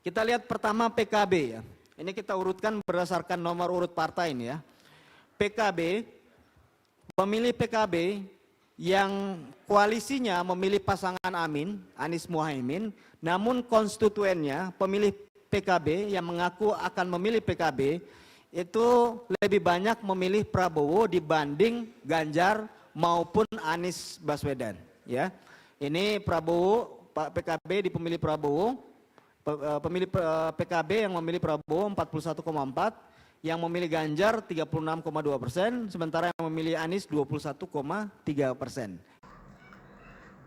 Kita lihat pertama PKB ya. Ini kita urutkan berdasarkan nomor urut partai ini ya. PKB, pemilih PKB yang koalisinya memilih pasangan Amin, Anies Muhaimin, namun konstituennya pemilih PKB yang mengaku akan memilih PKB itu lebih banyak memilih Prabowo dibanding Ganjar maupun Anies Baswedan ya. Ini Prabowo, Pak PKB di pemilih Prabowo, pemilih PKB yang memilih Prabowo 41,4, yang memilih Ganjar 36,2%, sementara yang memilih Anies 21,3%.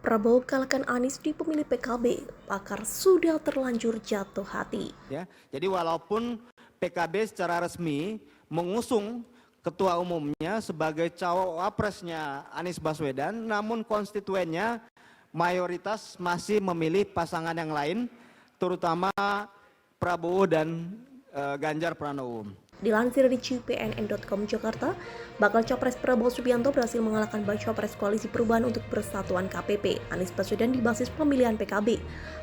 Prabowo kalahkan Anies di pemilih PKB, pakar sudah terlanjur jatuh hati. Ya, jadi walaupun PKB secara resmi mengusung ketua umumnya sebagai cawapresnya Anies Baswedan, namun konstituennya mayoritas masih memilih pasangan yang lain, terutama Prabowo dan Ganjar Pranowo. Dilansir di cpnn.com Jakarta, bakal Capres Prabowo Subianto berhasil mengalahkan Baca Pres Koalisi Perubahan untuk Persatuan KPP, Anies Baswedan di basis pemilihan PKB.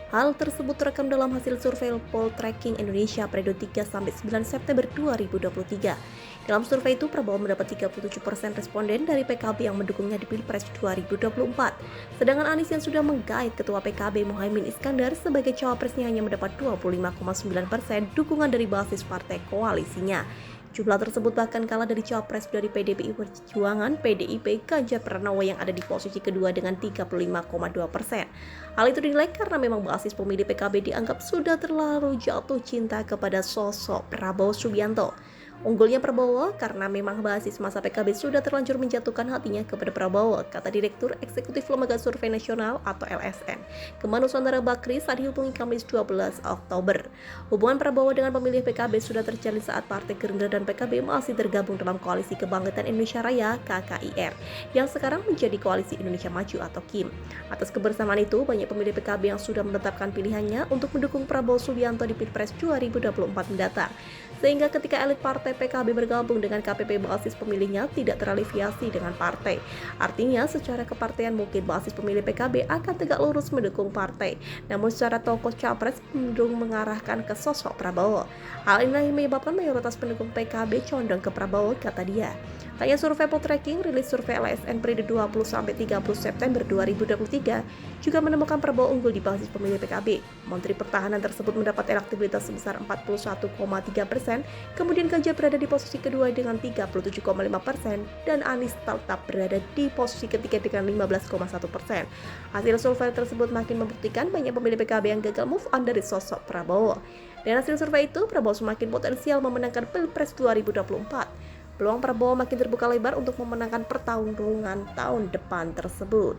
Hal tersebut terekam dalam hasil survei Poltreking Indonesia periode 3-9 September 2023. Dalam survei itu, Prabowo mendapat 37% responden dari PKB yang mendukungnya di Pilpres 2024. Sedangkan Anies yang sudah menggait Ketua PKB Muhaimin Iskandar sebagai cawapresnya hanya mendapat 25,9% dukungan dari basis partai koalisinya. Jumlah tersebut bahkan kalah dari cawapres dari PDI Perjuangan PDIP Ganjar Pranowo yang ada di posisi kedua dengan 35,2%. Hal itu dinilai karena memang basis pemilih PKB dianggap sudah terlalu jatuh cinta kepada sosok Prabowo Subianto. Unggulnya Prabowo karena memang basis masa PKB sudah terlanjur menjatuhkan hatinya kepada Prabowo, kata Direktur Eksekutif Lembaga Survei Nasional atau LSN, Kemhan Nusantara Bakri saat dihubungi Kamis 12 Oktober. Hubungan Prabowo dengan pemilih PKB sudah terjalin saat Partai Gerindra dan PKB masih tergabung dalam Koalisi Kebangkitan Indonesia Raya (KKIR) yang sekarang menjadi Koalisi Indonesia Maju atau KIM. Atas kebersamaan itu, banyak pemilih PKB yang sudah menetapkan pilihannya untuk mendukung Prabowo Subianto di Pilpres 2024 mendatang. Sehingga ketika elit partai PKB bergabung dengan KPP, basis pemilihnya tidak terafiliasi dengan partai. Artinya secara kepartean mungkin basis pemilih PKB akan tegak lurus mendukung partai. Namun secara tokoh capres cenderung mengarahkan ke sosok Prabowo. Hal ini menyebabkan mayoritas pendukung PKB condong ke Prabowo, kata dia. Tanya survei Poltreking rilis survei LSN periode 20-30 September 2023 juga menemukan Prabowo unggul di basis pemilih PKB. Menteri Pertahanan tersebut mendapat elektabilitas sebesar 41,3%, kemudian Ganjar berada di posisi kedua dengan 37,5% dan Anies tetap berada di posisi ketiga dengan 15,1%. Hasil survei tersebut makin membuktikan banyak pemilih PKB yang gagal move on dari sosok Prabowo. Dan hasil survei itu, Prabowo semakin potensial memenangkan Pilpres 2024. Peluang Prabowo makin terbuka lebar untuk memenangkan pertarungan tahun depan tersebut.